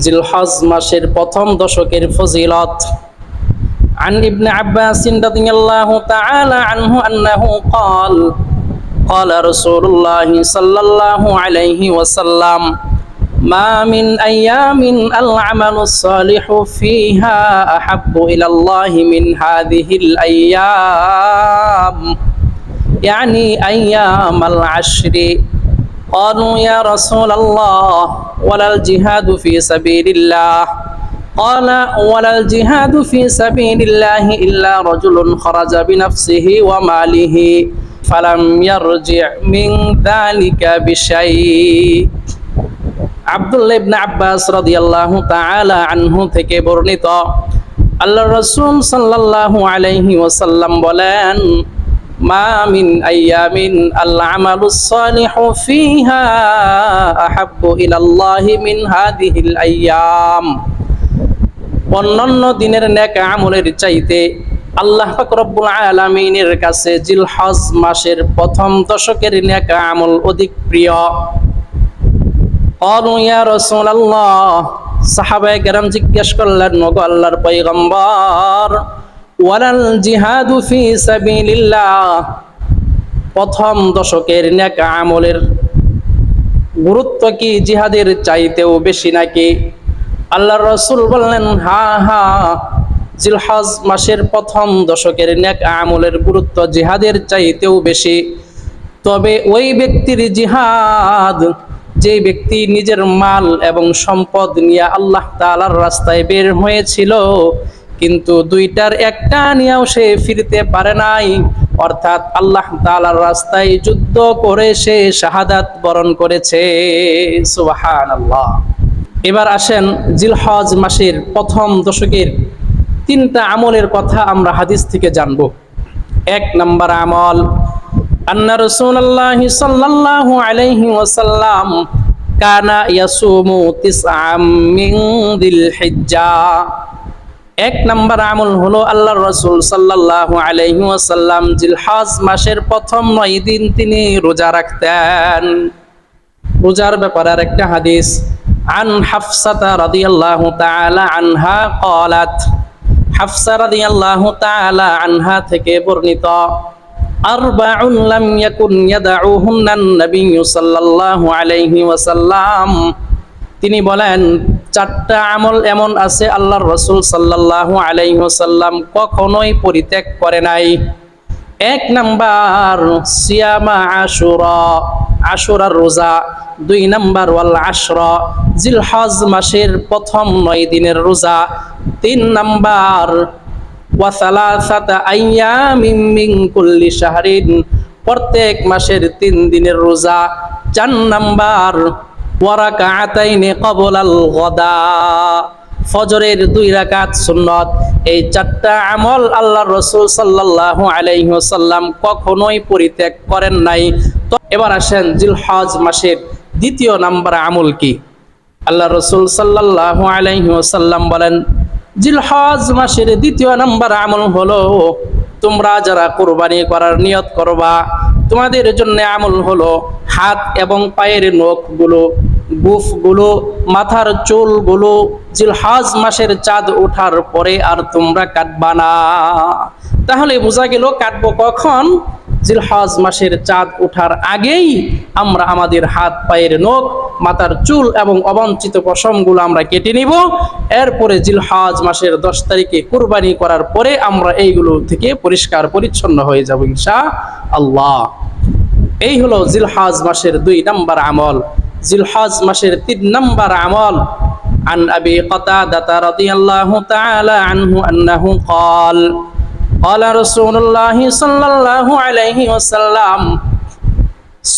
জিলহজ মাসের প্রথম দশকের ফজিলত। عن ابن عباس رضي الله تعالى عنه أنه قال قال رسول الله صلى الله عليه وسلم ما من أيام العمل الصالح فيها أحب إلى الله من هذه الأيام يعني أيام العشر قالوا يا رسول الله ولا الجهاد في سبيل الله قال ولا الجهاد في سبيل الله إلا رجل خرج بنفسه وماله فلم يرجع من ذلك بشيء। আব্দুল্লাহ ইবনে আব্বাস রাদিয়াল্লাহু তাআলা আনহু থেকে বর্ণিত, আল্লাহর রাসূল সাল্লাল্লাহু আলাইহি ওয়াসাল্লাম বলেন, মা মিন আইয়ামিন আল আমালুস সালিহু ফিহা আহাব্বু ইলাল্লাহি মিন হাদিহিল আইয়াম। অন্যান্য দিনের নেক আমলের চাইতে আল্লাহ পাক রব্বুল আলামিনের কাছে জিলহজ মাসের প্রথম দশকের নেক আমল অধিক প্রিয়। ক্বালু ইয়া রাসূলুল্লাহ, সাহাবায়ে কেরাম জিজ্ঞেস করলেন, ওগো আল্লাহর পয়গম্বর, ওয়ালাল জিহাদু ফি সাবিলিল্লাহ, প্রথম দশকের নেক আমলের গুরুত্ব কি জিহাদের চাইতেও বেশি নাকি? আল্লাহর রাসূল বললেন, হ্যাঁ, জিলহজ মাসের প্রথম দশকের নেক আমলের গুরুত্ব জিহাদের চাইতেও বেশি। তবে ওই ব্যক্তির জিহাদ, যে ব্যক্তি নিজের মাল এবং সম্পদ নিয়ে আল্লাহ তাআলার রাস্তায় বের হয়েছিল, কিন্তু দুইটার একটা নিয়েও সে ফিরতে পারে নাই, অর্থাৎ আল্লাহ তাআলার রাস্তায় যুদ্ধ করে সে শাহাদাত বরণ করেছে। সুবহানাল্লাহ। এবার আসেন জিলহজ মাসের প্রথম দশকের তিনটা আমলের কথা আমরা হাদিস থেকে জানব। এক নম্বর আমল, আন্না রাসূলুল্লাহ সাল্লাল্লাহু আলাইহি ওয়াসাল্লাম কানা ইয়াসুমু তিসআম মিন যিলহিজ্জা। এক নম্বর আমল হলো আল্লাহর রাসূল সাল্লাল্লাহু আলাইহি ওয়াসাল্লাম জিলহজ মাসের প্রথম 9 দিন তিনি রোজা রাখতেন। রোজার ব্যাপারে আরেকটা হাদিস, আন হাফসাতা রাদিয়াল্লাহু তাআলা আনহা ক্বালাত, হাফসা রাদিয়াল্লাহু তাআলা আনহা থেকে বর্ণিত, আরবাউন লাম ইয়াকুন ইয়াদউহুন্না নবী সাল্লাল্লাহু আলাইহি ওয়াসাল্লাম, তিনি বলেন, চারটা আমল এমন আছে আল্লাহর রাসূল সাল্লাল্লাহু আলাইহি ওয়াসাল্লাম কখনোই পরিত্যাগ করে নাই। এক নাম্বার সিয়ামা আশুরা, আশুরার রোজা। দুই নাম্বার ওয়াল আশরা, জিলহজ মাসের প্রথম 9 দিনের রোজা। তিন নাম্বার ওয়া সালাসাতা আইয়ামিন মিন কুল্লি শাহরিন, প্রত্যেক মাসের 3 দিনের রোজা। চার নাম্বার ওয়া রাকাতাইনি ক্বাবলাল গাদা, ফজরের 2 রাকাত সুন্নত। এই চারটা আমল আল্লাহর রাসূল সাল্লাল্লাহু আলাইহি ওয়াসাল্লাম কখনোই পরিত্যাগ করেন নাই। তো এবার আসেন জিলহজ মাসের দ্বিতীয় নাম্বার আমল কি? আল্লাহর রাসূল সাল্লাল্লাহু আলাইহি ওয়াসাল্লাম বলেন, জিলহজ মাসের দ্বিতীয় নাম্বার আমল হলো, তোমরা যারা কুরবানি করার নিয়ত করবা, তোমাদের জন্য আমল হলো হাত এবং পায়ের নখগুলো, গুফগুলো, মাথার চুলগুলো জিলহজ মাসের চাঁদ ওঠার পরে আর তোমরা কাটবা না। তাহলে বোঝা গেল কাটবো কখন? জিলহজ মাসের চাঁদ ওঠার আগেই আমরা আমাদের হাত, পায়ের নখ, মাথার চুল এবং অবাঞ্ছিত পশমগুলো আমরা কেটে নিব। এরপরে জিলহজ মাসের 10 তারিখে কুরবানি করার পরে আমরা এইগুলো থেকে পরিষ্কার পরিচ্ছন্ন হয়ে যাব ইনশাআল্লাহ। এই হলো জিলহজ মাসের 2 নাম্বার আমল। জিলহজ মাসের 3 নাম্বার আমল, আন আবি কাতাদা রাদিয়াল্লাহু তাআলা আনহু আন্নাহু ক্বাল قال رسول الله صلى الله عليه وسلم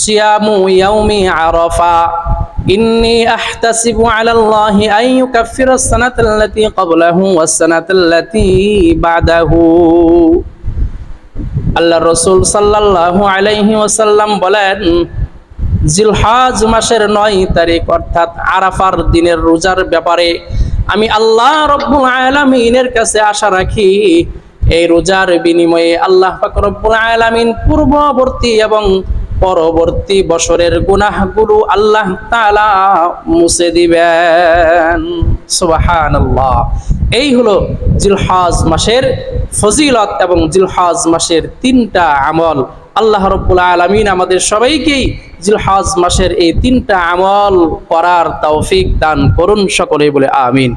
صيام يوم عرفة إني أحتسب على الله أن يكفر السنة التي قبله والسنة التي بعده। আল্লাহ রাসূল সাল্লাল্লাহু আলাইহি ওয়াসাল্লাম বলেন, জিলহজ মাসের 9 তারিখ অর্থাৎ আরাফার দিনের রোজার ব্যাপারে আমি আল্লাহ রাব্বুল আলামিনের কাছে আশা রাখি, এই রোজার বিনিময়ে আল্লাহ পাক রব্বুল আলামিন পূর্ববর্তী এবং পরবর্তী বছরের গুনাহগুলো আল্লাহ তাআলা মুছে দিবেন। সুবহানাল্লাহ। এই হলো জিলহজ মাসের ফজিলত এবং জিলহজ মাসের 3টা আমল। আল্লাহ রাব্বুল আলামিন আমাদের সবাইকেই জিলহজ মাসের এই 3টা আমল করার তৌফিক দান করুন, সকলেই বলে আমিন।